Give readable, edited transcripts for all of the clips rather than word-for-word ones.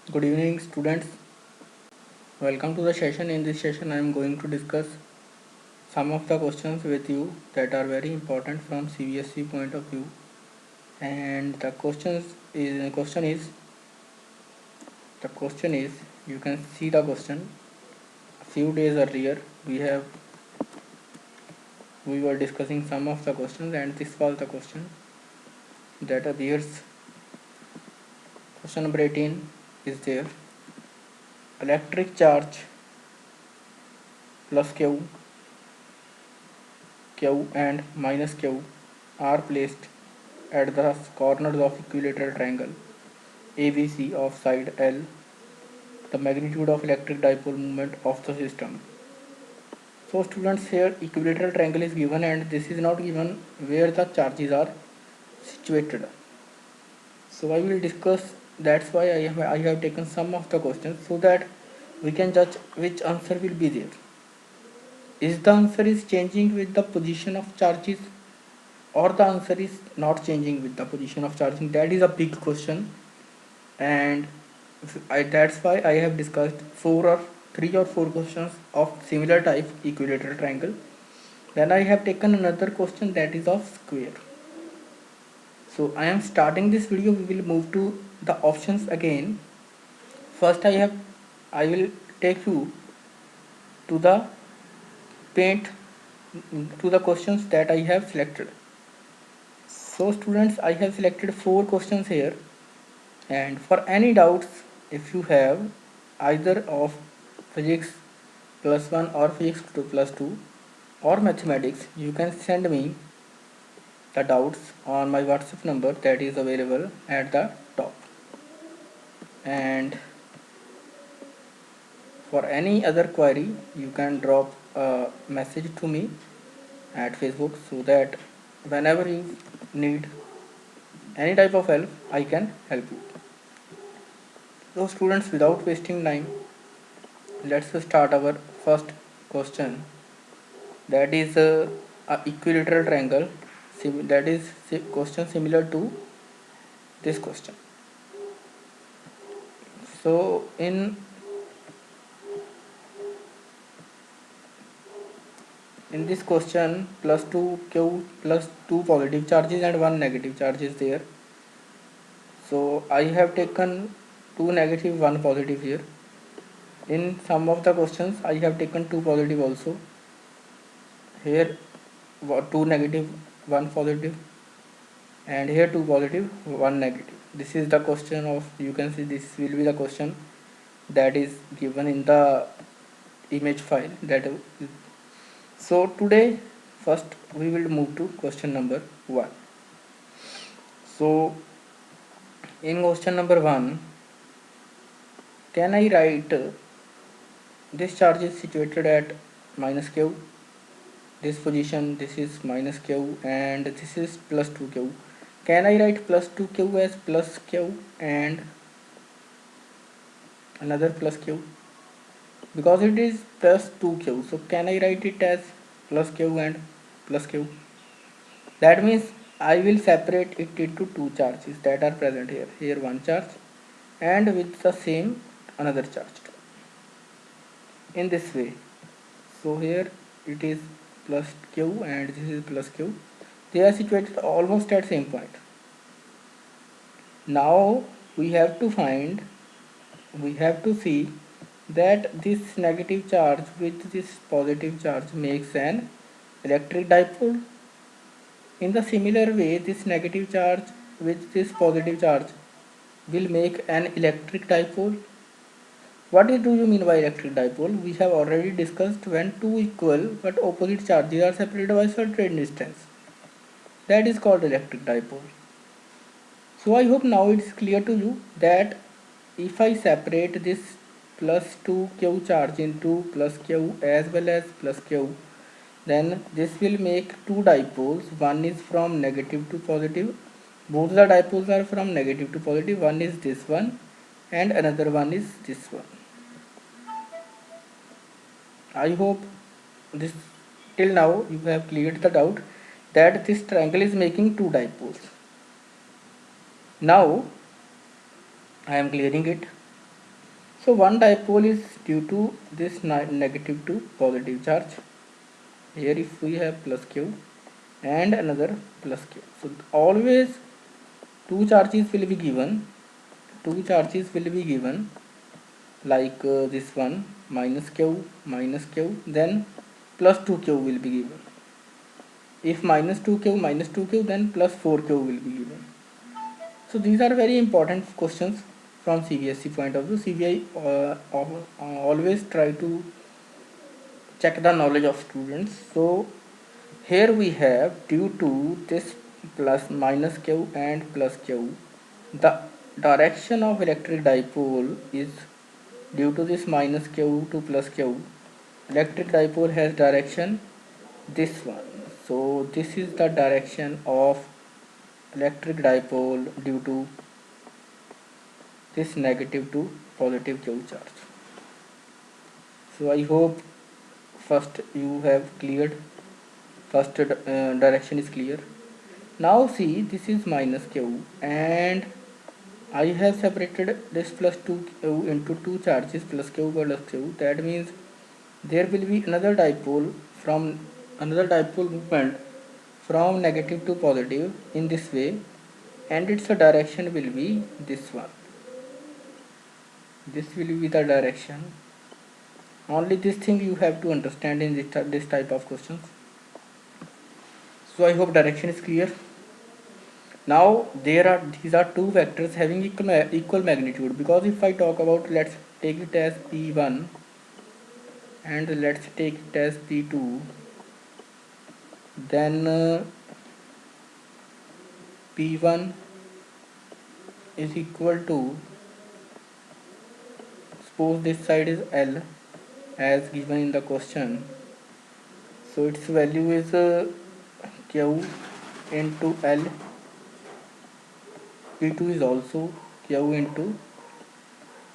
Good evening, students. Welcome to the session. In this session, I am going to discuss some of the questions with you that are very important from CBSE point of view. And the question is you can see the question. A few days earlier, we were discussing some of the questions, and this was the question that appears. Question number 18 is there. Electric charge plus Q and minus Q are placed at the corners of equilateral triangle ABC of side L. The magnitude of electric dipole moment of the system. So students, here equilateral triangle is given and this is not given where the charges are situated. So I will discuss, that's why I have taken some of the questions so that we can judge which answer will be there. Is the answer is changing with the position of charges, or the answer is not changing with the position of charging? That is a big question, and that's why I have discussed three or four questions of similar type equilateral triangle. Then I have taken another question that is of square. So I am starting this video. We will move to the options again. First I will take you to the paint to the questions that I have selected. So students, I have selected 4 questions here, and for any doubts, if you have either of physics plus 1 or physics 2 plus 2 or mathematics, you can send me the doubts on my WhatsApp number that is available at the top. And for any other query, you can drop a message to me at Facebook, so that whenever you need any type of help, I can help you. So students, without wasting time, let's start our first question. That is a equilateral triangle. That is question similar to this question. So in this question, plus 2q plus 2 positive charges and 1 negative charge is there. So I have taken 2 negative 1 positive here. In some of the questions I have taken 2 positive also. Here 2 negative 1 positive, and here 2 positive 1 negative. This is the question of, you can see this will be the question that is given in the image file that. So today first we will move to question number 1. So in question number 1, can I write this charge is situated at minus q, this position, this is minus q, and this is plus 2q. Can I write plus 2q as plus q and another plus q? Because it is plus 2q, so can I write it as plus q and plus q? That means I will separate it into 2 charges that are present here. Here 1 charge, and with the same another charge in this way. So here it is plus q and this is plus q. They are situated almost at same point. Now we have to see that this negative charge with this positive charge makes an electric dipole. In the similar way, this negative charge with this positive charge will make an electric dipole. What do you mean by electric dipole? We have already discussed when two equal but opposite charges are separated by certain distance. That is called electric dipole. So I hope now it is clear to you that if I separate this plus 2q charge into plus q as well as plus q, then this will make two dipoles. One is from negative to positive. Both the dipoles are from negative to positive. One is this one and another one is this one. I hope this till now you have cleared the doubt that this triangle is making two dipoles. Now I am clearing it. So one dipole is due to this negative to positive charge. Here if we have plus q and another plus q, so always two charges will be given, like this one minus q, then plus 2q will be given. If minus 2q then plus 4q will be given. So these are very important questions from CBSE point of view. CBI always try to check the knowledge of students. So here we have, due to this plus minus q and plus q, the direction of electric dipole is due to this minus q to plus q. Electric dipole has direction this one. So this is the direction of electric dipole due to this negative to positive q charge. So I hope first you have cleared, first direction is clear. Now see, this is minus q and I have separated this plus 2q into two charges, plus q plus q. That means there will be another dipole movement from negative to positive in this way, and its direction will be this one. This will be the direction. Only this thing you have to understand in this type of questions. So I hope direction is clear. Now these are two vectors having equal magnitude, because if I talk about, let's take it as p1 and let's take it as p2, then p1 is equal to, suppose this side is L as given in the question, so its value is q into L. p2 is also q into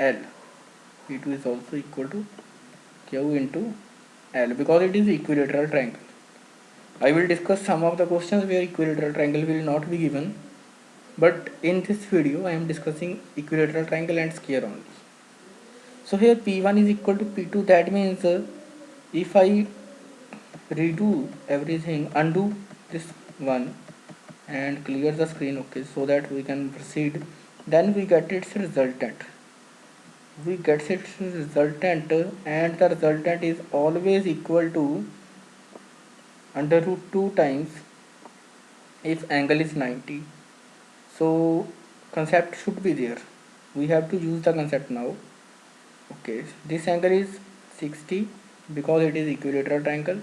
L. p2 is also equal to q into L, because it is equilateral triangle. I will discuss some of the questions where equilateral triangle will not be given, but in this video I am discussing equilateral triangle and square only. So here p1 is equal to p2, that means if I redo everything, undo this one and clear the screen, okay, so that we can proceed, then we get its resultant. And the resultant is always equal to under root 2 times if angle is 90. So concept should be there, we have to use the concept now. Okay, this angle is 60 because it is equilateral triangle.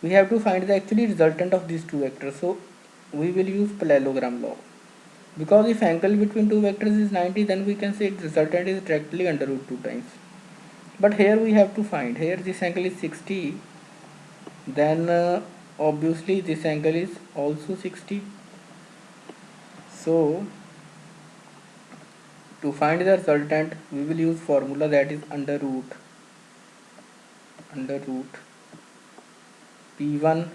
We have to find the actually resultant of these two vectors, so we will use parallelogram law. Because if angle between two vectors is 90, then we can say its resultant is directly under root 2 times. But here we have to find, here this angle is 60, then obviously this angle is also 60. So to find the resultant, we will use formula, that is under root p1.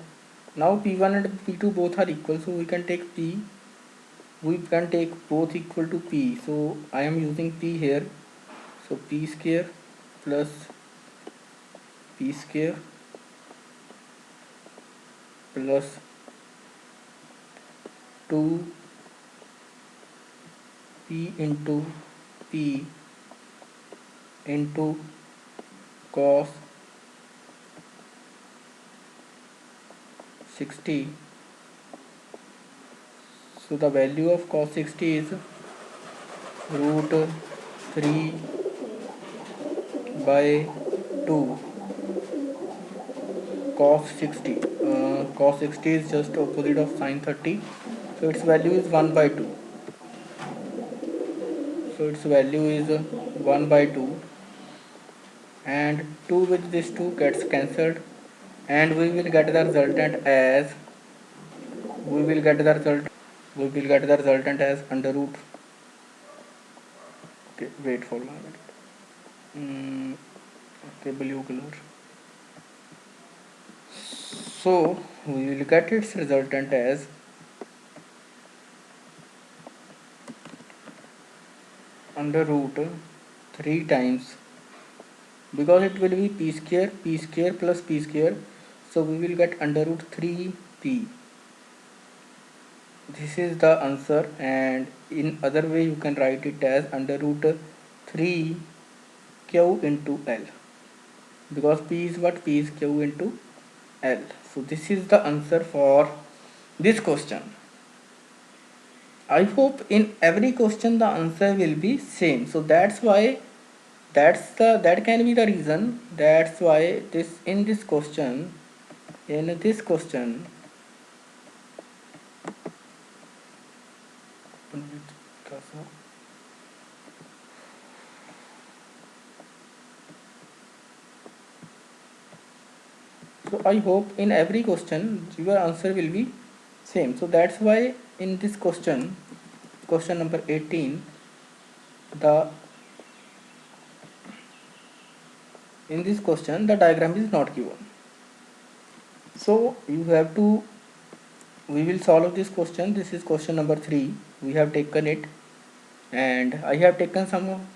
Now p1 and p2 both are equal, so we can take both equal to p. So I am using p here, so p square plus p square plus 2 p into p into cos 60. So the value of cos 60 is root 3 by 2 cos 60. Cos 60 is just opposite of sin 30, so its value is 1 by 2. So its value is 1 by 2, and 2 with this 2 gets cancelled, and we will get the resultant as under root. Okay, wait for a moment. Okay, blue color. So we will get its resultant as under root 3 times, because it will be p square plus p square, so we will get under root 3p. This is the answer, and in other way you can write it as under root 3 q into l, because p is what? P is q into l. So this is the answer for this question. I hope in every question the answer will be same, so that's why that can be the reason. That's why this in this question, so I hope in every question your answer will be same. So that's why in this question number 18, the in this question the diagram is not given. So you have to, we will solve this question. This is question number 3. We have taken it, and I have taken some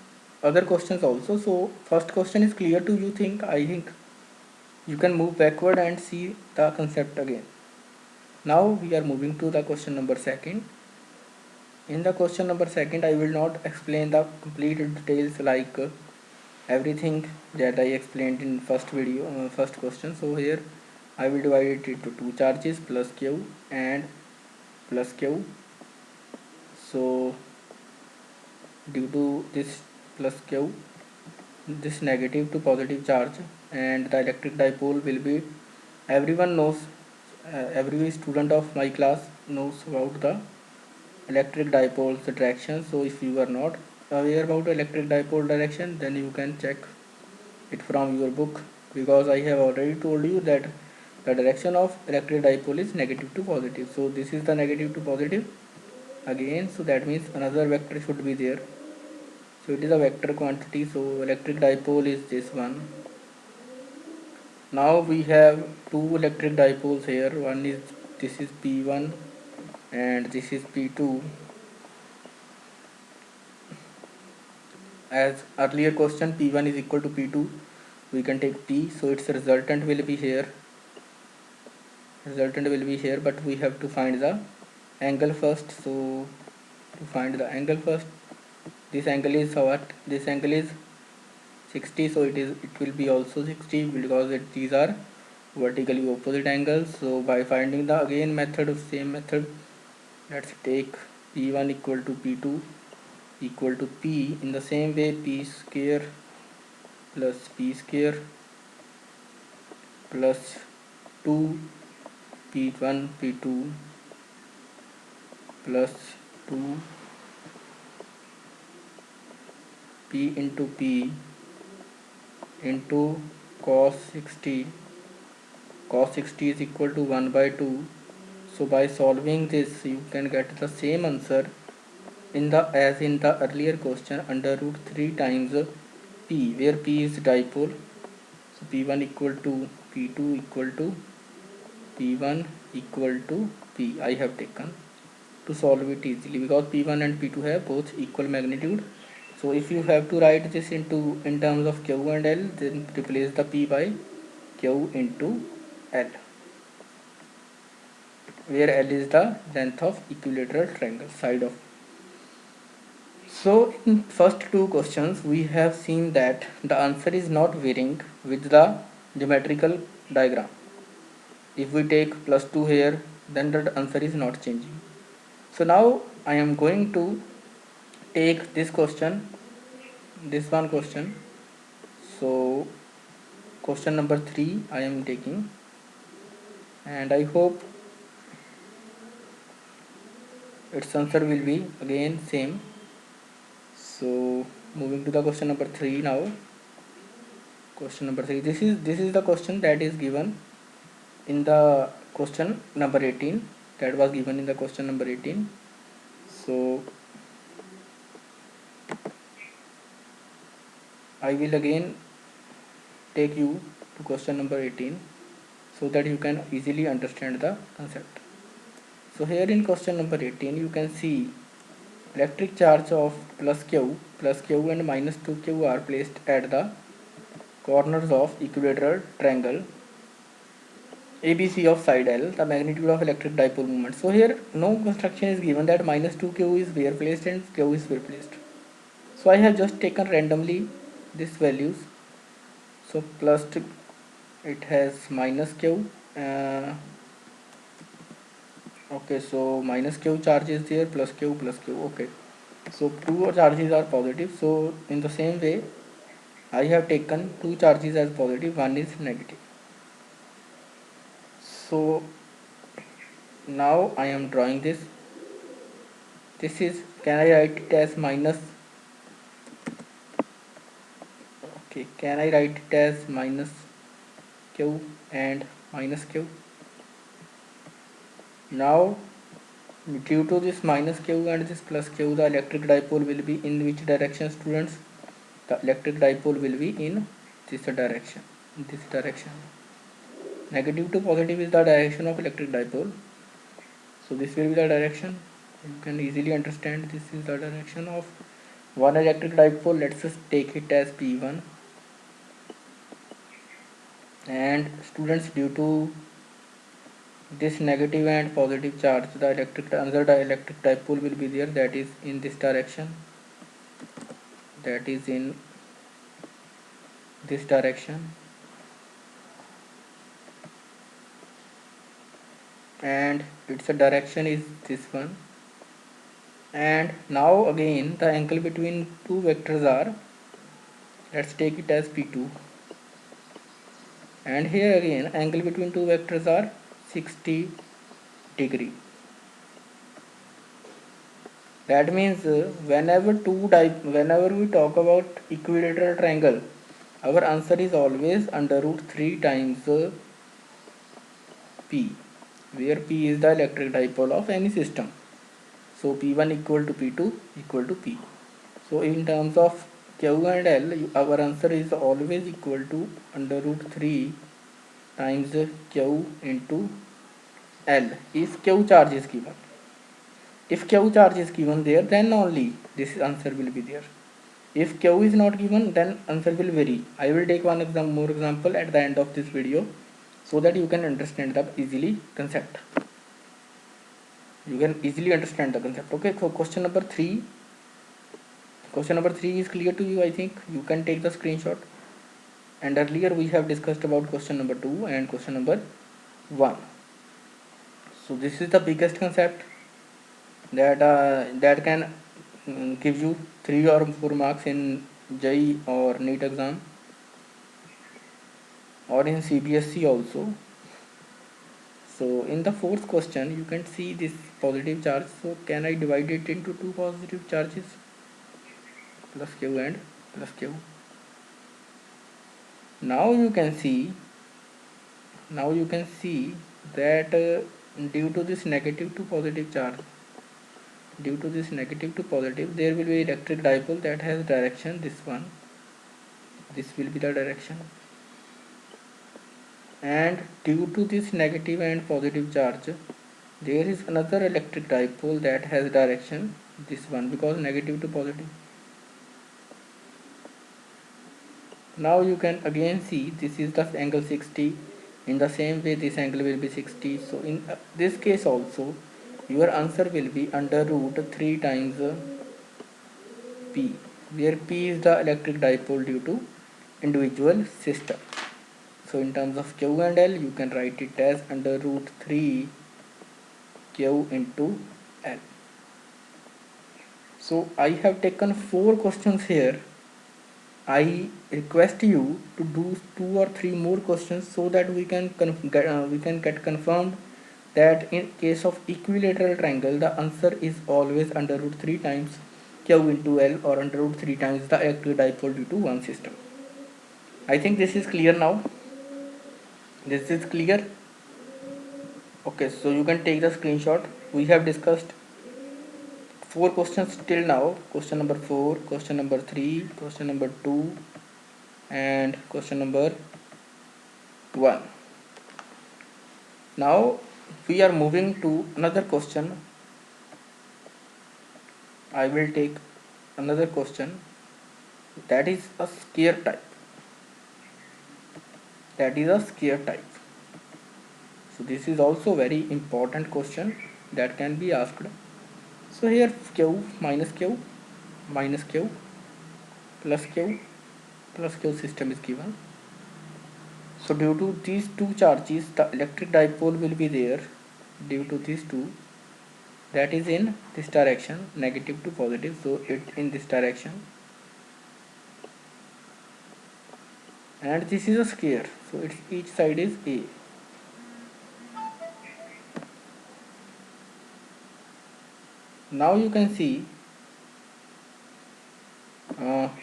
other questions also. So first question is clear to you, I think you can move backward and see the concept again. Now we are moving to the question number 2. In the question number 2, I will not explain the complete details like everything that I explained in first video, first question. So here I will divide it into two charges, plus q and plus q. So due to this plus q, this negative to positive charge, and the electric dipole will be, everyone knows, every student of my class knows about the electric dipole's direction. So if you are not aware about electric dipole direction, then you can check it from your book, because I have already told you that the direction of electric dipole is negative to positive. So this is the negative to positive again, so that means another vector should be there. So it is a vector quantity, so electric dipole is this one. Now we have two electric dipoles here. One is, this is P1 and this is P2. As earlier question, P1 is equal to P2, we can take P, so its resultant will be here, but we have to find the angle first. So to find the angle first, this angle is what? This angle is 60, so it will be also 60, because these are vertically opposite angles. So by finding the again method, same method, let's take P1 equal to P2 equal to P. In the same way, P square plus P square plus 2 P1 P2 plus 2 P into P into cos 60. Cos 60 is equal to 1 by 2. So by solving this, you can get the same answer as in the earlier question, under root 3 times P, where P is dipole. So P1 equal to P2 equal to P1 equal to P. I have taken to solve it easily, because P1 and P2 have both equal magnitude. So if you have to write this in terms of Q and L, then replace the P by Q into L, where L is the length of equilateral triangle side of. So in first two questions, we have seen that the answer is not varying with the geometrical diagram. If we take plus 2 here, then the answer is not changing. So now I am going to take this question, this one question. So question number 3 I am taking, and I hope its answer will be again same. So moving to the question number 3 now. Question number 3, this is the question that is given in the question number 18, that was given in the question number 18. So I will again take you to question number 18, so that you can easily understand the concept. So here in question number 18, you can see electric charge of plus q and minus 2q are placed at the corners of equilateral triangle ABC of side L, the magnitude of electric dipole moment. So here no construction is given that minus 2q is where placed and q is where placed. So I have just taken randomly these values. So plus it has minus q. Okay, so minus q charge is there, plus q plus q. Okay, so two charges are positive. So in the same way, I have taken two charges as positive, one is negative. So now I am drawing this. This is, can I write it as minus? Okay, can I write it as minus q and minus q? Now due to this minus q and this plus q, the electric dipole will be in which direction, students? The electric dipole will be in this direction. Negative to positive is the direction of electric dipole. So this will be the direction. You can easily understand this is the direction of one electric dipole. Let's just take it as P1. And students, due to this negative and positive charge, the another electric dipole will be there, that is in this direction, that is in this direction, and its direction is this one. And now again the angle between two vectors are, let's take it as P2, and here again angle between two vectors are 60 degree. That means whenever we talk about equilateral triangle, our answer is always under root 3 times P, where P is the electric dipole of any system. So P1 equal to P2 equal to P. So in terms of Q and L, our answer is always equal to under root 3 times Q into L if Q charge is given. If Q charge is given there, then only this answer will be there. If Q is not given, then answer will vary. I will take one more example at the end of this video, so that you can understand the easily concept. You can easily understand the concept. Okay, so question number 3. Question number 3 is clear to you, I think. You can take the screenshot. And earlier we have discussed about question number 2 and question number 1. So this is the biggest concept that can give you 3 or 4 marks in JEE or NEET exam, or in CBSE also. So in the fourth question, you can see this positive charge. So can I divide it into two positive charges, plus Q and plus Q? Now you can see that due to this negative to positive charge, there will be electric dipole that has direction this one. This will be the direction. And due to this negative and positive charge, there is another electric dipole that has direction this one, because negative to positive. Now you can again see this is the angle 60. In the same way this angle will be 60. So in this case also your answer will be under root 3 times P, where P is the electric dipole due to individual system. So in terms of Q and L, you can write it as under root 3 Q into L. So I have taken 4 questions here. I request you to do 2 or 3 more questions, so that we can get confirmed that in case of equilateral triangle, the answer is always under root 3 times Q into L, or under root 3 times the electric dipole due to one system. I think this is clear now. This is clear. Okay, so you can take the screenshot. We have discussed 4 questions till now. Question number 4, question number 3, question number 2, and question number 1. Now we are moving to another question. I will take another question, that is a square type. That is a square type. So this is also very important question that can be asked. So here q minus q plus q system is given. So due to these two charges, the electric dipole will be there due to these two, that is in this direction, negative to positive, so it in this direction, and this is a square, so its each side is a. Now you can see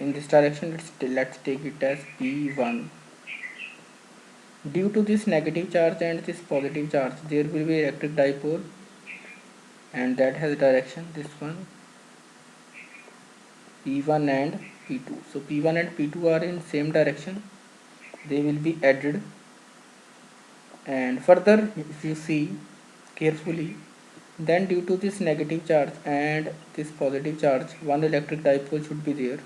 in this direction, let's take it as p1. Due to this negative charge and this positive charge, there will be electric dipole, and that has direction this one, p1 and p2. So p1 and p2 are in same direction, they will be added. And further, if you see carefully, then due to this negative charge and this positive charge, one electric dipole should be there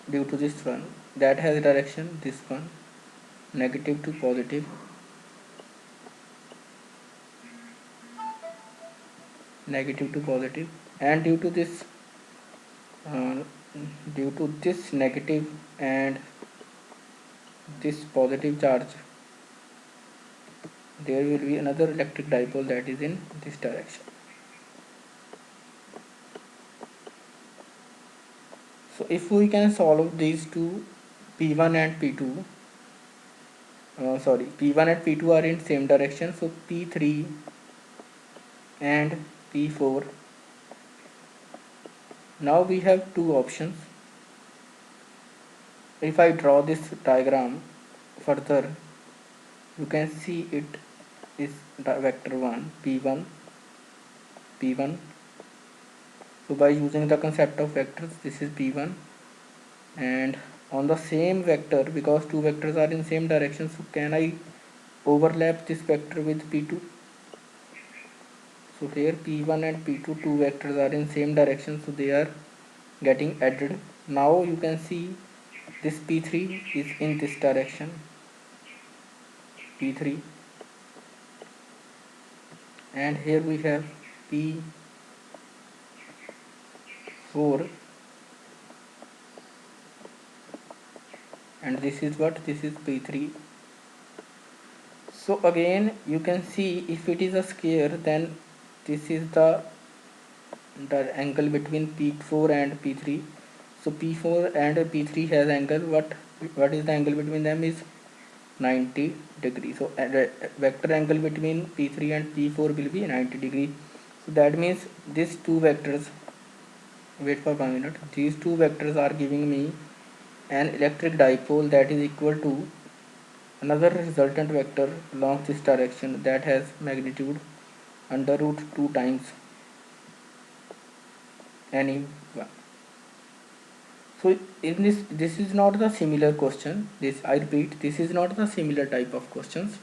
due to this one, that has direction this one, negative to positive, negative to positive. And uh, due to this negative and this positive charge, there will be another electric dipole that is in this direction. So if we can solve these two, p1 and p2, p1 and p2 are in same direction, so p3 and p4. Now we have two options. If I draw this diagram further, you can see it is vector 1 p1. So by using the concept of vectors, this is p1, and on the same vector, because two vectors are in same direction, so can I overlap this vector with p2? So here p1 and p2, two vectors are in same direction, so they are getting added. Now you can see this p3 is in this direction, p3, and here we have p4, and this is what, this is p3. So again you can see, if it is a square, then this is the angle between p4 and p3. So p4 and p3 has angle, what is the angle between them is 90 degrees. So vector angle between p3 and p4 will be 90 degree. So that means these two vectors, wait for 1 minute, these two vectors are giving me an electric dipole that is equal to another resultant vector along this direction, that has magnitude under root 2 times any one. So in this is not the similar question, this, I repeat, this is not the similar type of questions,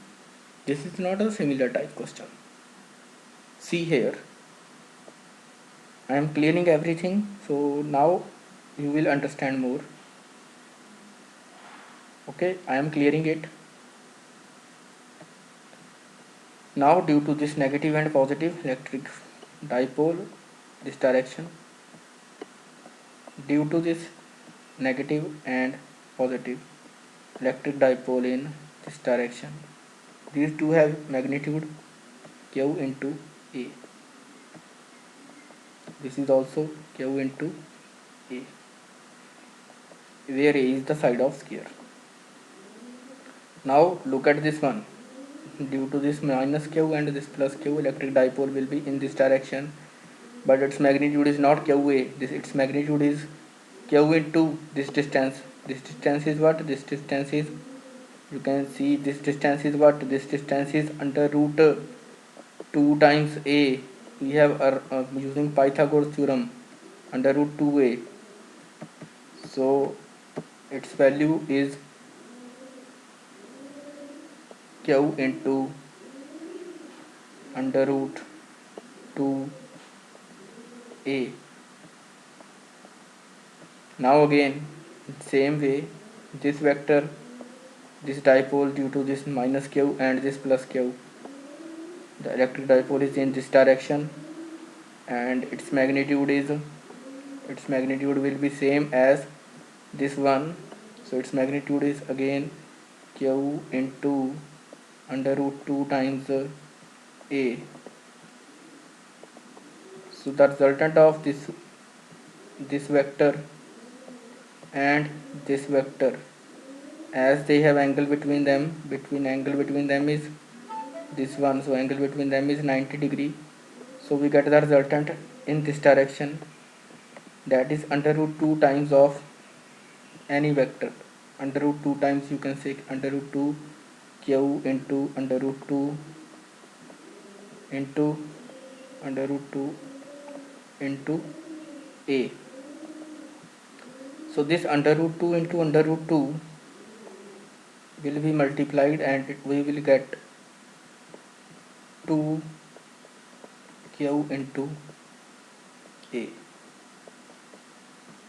this is not a similar type question. See here, I am clearing everything, so now you will understand more. Okay, I am clearing it. Now due to this negative and positive electric dipole, this direction, due to this negative and positive electric dipole in this direction, these two have magnitude q into a. This is also q into a, where a is the side of sphere. Now look at this one. Due to this minus q and this plus q, electric dipole will be in this direction, but its magnitude is not qa. Its magnitude is q into this distance. This distance is what? This distance is, you can see this distance is what? This distance is under root 2 times a. We have using Pythagoras theorem, under root 2a. So its value is q into under root 2a. Now again, same way, this vector, this dipole due to this minus q and this plus q, the electric dipole is in this direction, and its magnitude will be same as this one. So its magnitude is again q into under root 2 times a. So the resultant of this vector and this vector, as they have angle between them, angle between them is this one, so angle between them is 90 degree. So we get the resultant in this direction, that is under root 2 times of any vector. Under root 2 times, you can say under root 2 q into under root 2 into under root 2 into a. So this under root 2 into under root 2 will be multiplied, and we will get 2 q into a.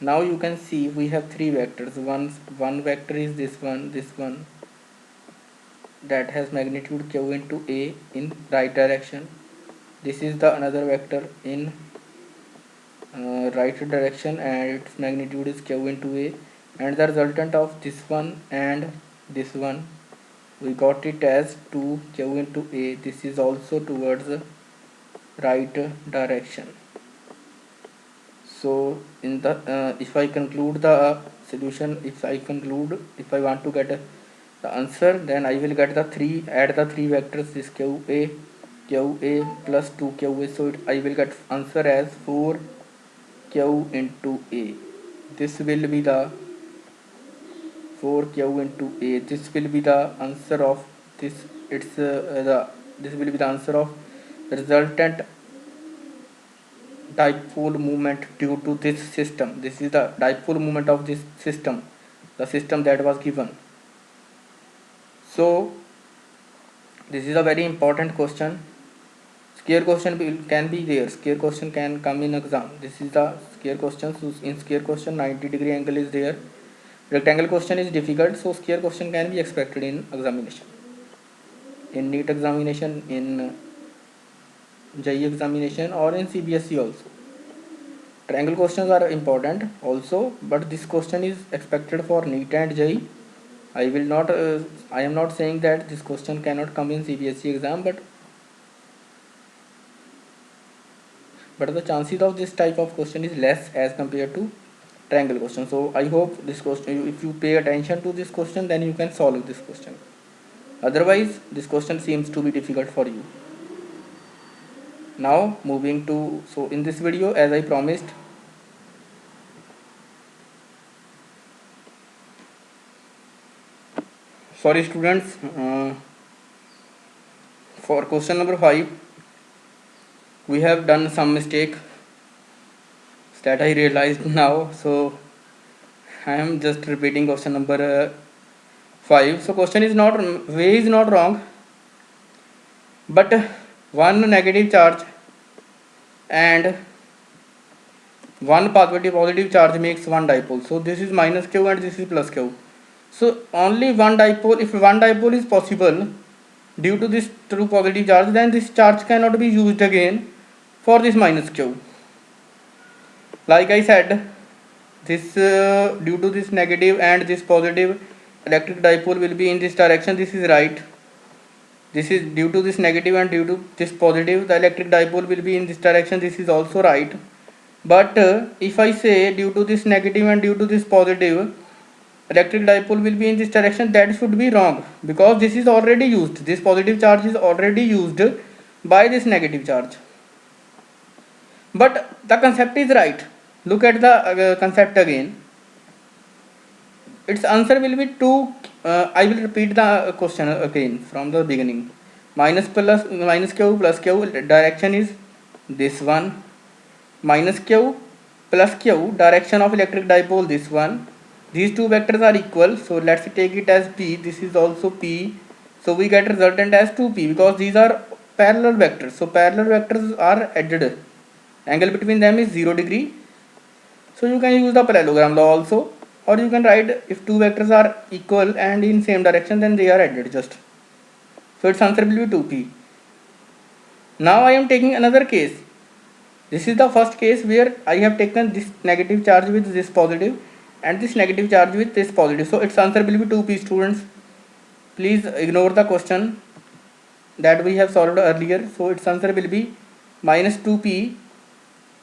Now you can see we have three vectors. One vector is this one that has magnitude q into a in right direction. This is the another vector in right direction, and its magnitude is q into a, and the resultant of this one and this one, we got it as 2 q into a. This is also towards the right direction. So in the if I conclude the solution, if I want to get the answer, then I will get the add the three vectors, this qa plus 2qa. So I will get answer as 4q into a. This will be the 4q into a. This will be the answer of this. This will be the answer of resultant dipole moment due to this system. This is the dipole moment of this system, the system that was given. So this is a very important question. Scare question can be there. Scare question can come in exam. This is the scare question. So in scare question 90-degree angle is there. Rectangle question is difficult, so scare question can be expected in examination, in NEET examination, in JEE examination, or in CBSE also. Triangle questions are important also, but this question is expected for NEET and JEE. I am not saying that this question cannot come in CBSE exam, but the chances of this type of question is less as compared to triangle question. So I hope this question, if you pay attention to this question, then you can solve this question. Otherwise, this question seems to be difficult for you. Now moving to, so in this video, as I promised, sorry students, for question number 5 we have done some mistake that I realized now, so I am just repeating question number 5. So question is not, way is not wrong, but one negative charge and one positive charge makes one dipole. So this is minus q and this is plus q. So only one dipole, if one dipole is possible due to this true positive charge, then this charge cannot be used again for this minus q. Like I said, this due to this negative and this positive, electric dipole will be in this direction. This is right. This is due to this negative and due to this positive, the electric dipole will be in this direction. This is also right. But if I say due to this negative and due to this positive, electric dipole will be in this direction, that should be wrong, because this is already used. This positive charge is already used by this negative charge. But the concept is right. Look at the concept again. Its answer will be 2. I will repeat the question again from the beginning. Minus q plus q, direction is this one. Minus q plus q, direction of electric dipole this one. These two vectors are equal, so let's take it as p. This is also p. So we get resultant as 2p, because these are parallel vectors. So parallel vectors are added. Angle between them is 0 degree. So you can use the parallelogram law also, or you can write if two vectors are equal and in same direction, then they are added just. So its answer will be 2p. Now I am taking another case. This is the first case where I have taken this negative charge with this positive and this negative charge with this positive. So its answer will be 2p, students. Please ignore the question that we have solved earlier. So its answer will be minus 2p,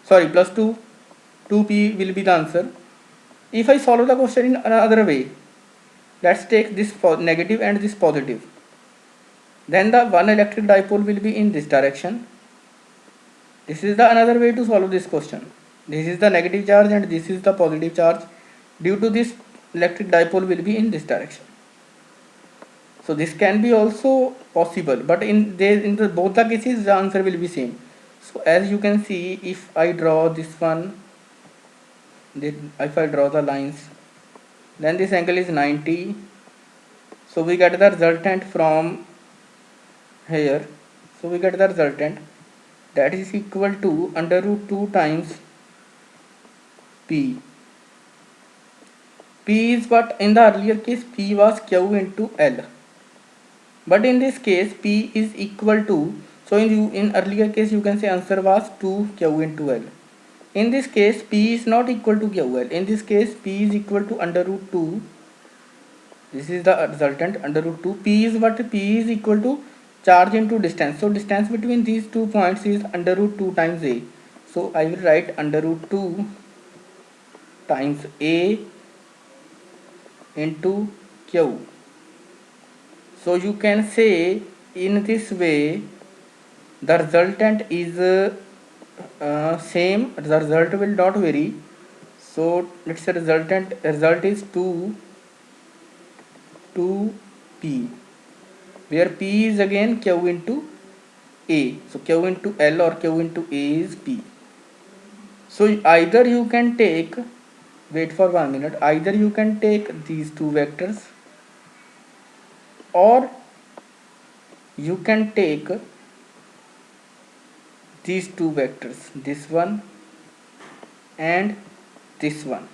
sorry, plus 2p will be the answer. If I solve the question in another way, let's take this negative and this positive. Then the one electric dipole will be in this direction. This is the another way to solve this question. This is the negative charge and this is the positive charge. Due to this, electric dipole will be in this direction. So this can be also possible, but in both the cases the answer will be same. So as you can see, if I draw this one, if I draw the lines, then this angle is 90. So we get the resultant from here. So we get the resultant that is equal to under root 2 times p. P is what in the earlier case P was Q into L, but in this case P is equal to, so in earlier case you can say answer was 2Q into L. In this case P is not equal to QL. In this case P is equal to under root 2. This is the resultant under root 2. P is what? P is equal to charge into distance. So distance between these 2 points is under root 2 times A. So I will write under root 2 times A into Q. So you can say in this way the resultant is same, the result will not vary. So let's say result is 2p, where p is again Q into A. So Q into L or Q into A is p. So either you can take, wait for 1 minute, either you can take these two vectors, or you can take these two vectors, this one and this one.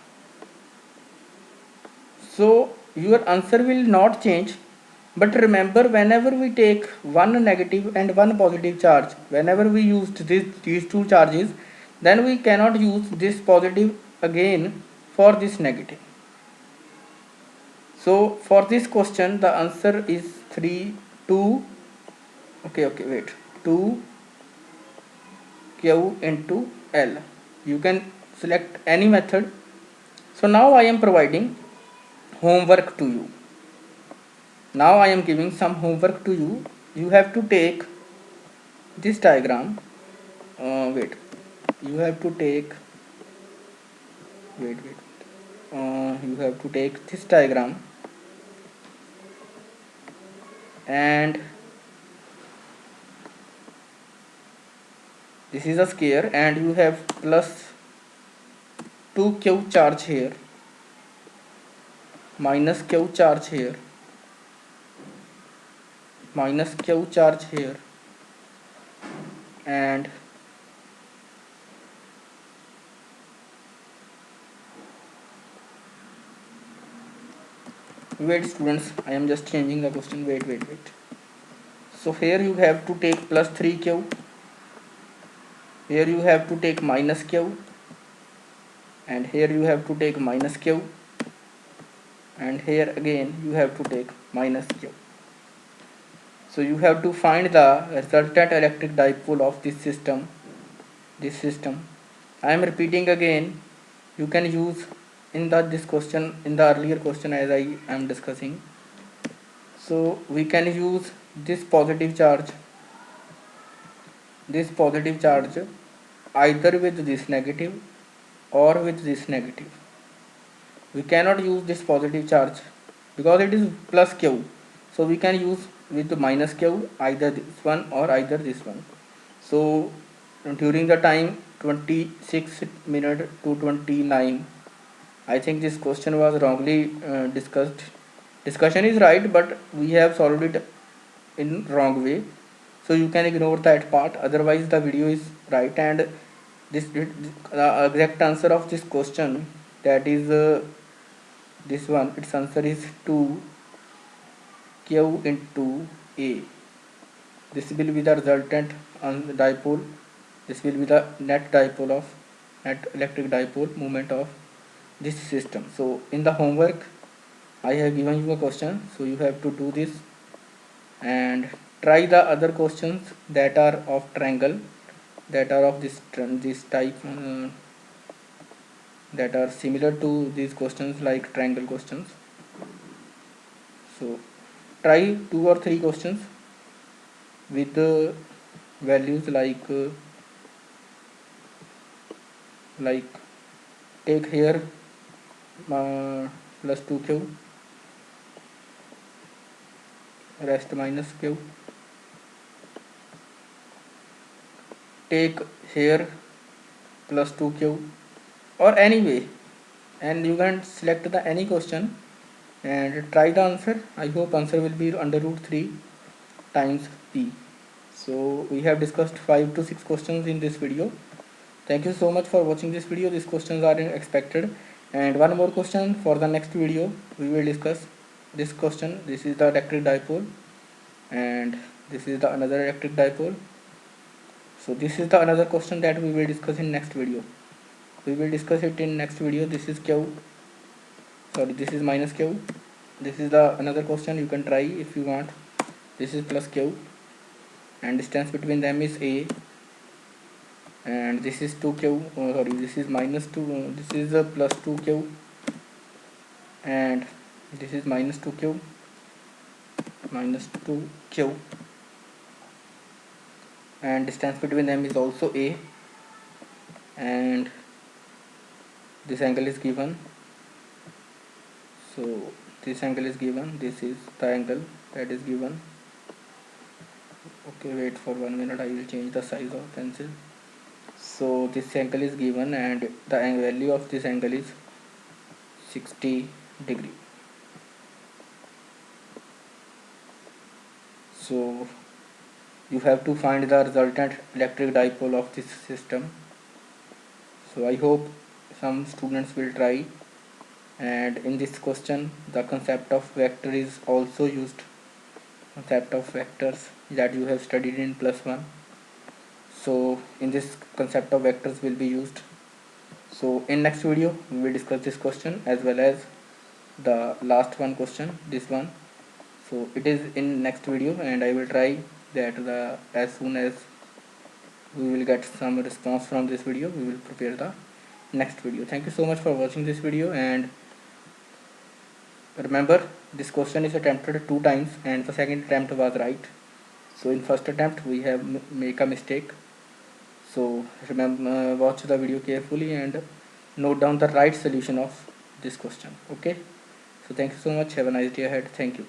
So your answer will not change, but remember, whenever we take one negative and one positive charge, whenever we used these two charges, then we cannot use this positive again for this negative. So for this question the answer is 2 wait 2 Q into L. You can select any method. So now I am providing homework to you. Now I am giving some homework to you. You have to take this diagram. You have to take you have to take this diagram, and this is a square, and you have plus 2Q charge here, minus Q charge here, minus Q charge here, and wait students, I am just changing the question. Wait. So here you have to take plus 3Q, here you have to take minus Q, and here you have to take minus Q, and here again you have to take minus Q. So you have to find the resultant electric dipole of this system. I am repeating again, you can use in this question, in the earlier question as I am discussing. So we can use this positive charge either with this negative or with this negative. We cannot use this positive charge because it is plus Q. So we can use with the minus Q, either this one or either this one. So during the time 26 minute to 29, I think this question was wrongly discussed. Discussion is right, but we have solved it in wrong way. So you can ignore that part. Otherwise the video is right, and The exact answer of this question, that is this one, its answer is 2 q into a. This will be the resultant dipole. This will be the net electric dipole moment of this system. So in the homework I have given you a question, so you have to do this and try the other questions that are of triangle, that are of this type, that are similar to these questions, like triangle questions. So try 2 or 3 questions with the values like take here plus 2q, rest minus q, take here plus 2q, or anyway, and you can select the any question and try the answer. I hope answer will be under root 3 times p. So we have discussed 5 to 6 questions in this video. Thank you so much for watching this video. These questions are expected, and one more question for the next video we will discuss this question. This is the electric dipole and this is the another electric dipole. So this is the another question that we will discuss in next video. We will discuss it in next video. This is q, sorry, this is minus q. This is the another question, you can try if you want. This is plus q and distance between them is a, and this is 2q, sorry, this is minus 2, this is a plus 2q, and this is minus 2q, and distance between them is also a, and this angle is given. So this angle is given, this is the angle that is given. Okay, wait for 1 minute, I will change the size of pencil. So this angle is given and the value of this angle is 60 degree. So you have to find the resultant electric dipole of this system. So I hope some students will try, and in this question the concept of vector is also used, concept of vectors that you have studied in +1. So in this concept of vectors will be used. So in next video we will discuss this question as well as the last one question, this one. So it is in next video, and I will try that as soon as we will get some response from this video, we will prepare the next video. Thank you so much for watching this video, and remember this question is attempted 2 times and the second attempt was right. So in first attempt we have make a mistake. So remember, watch the video carefully and note down the right solution of this question. Okay, so thank you so much, have a nice day ahead. Thank you.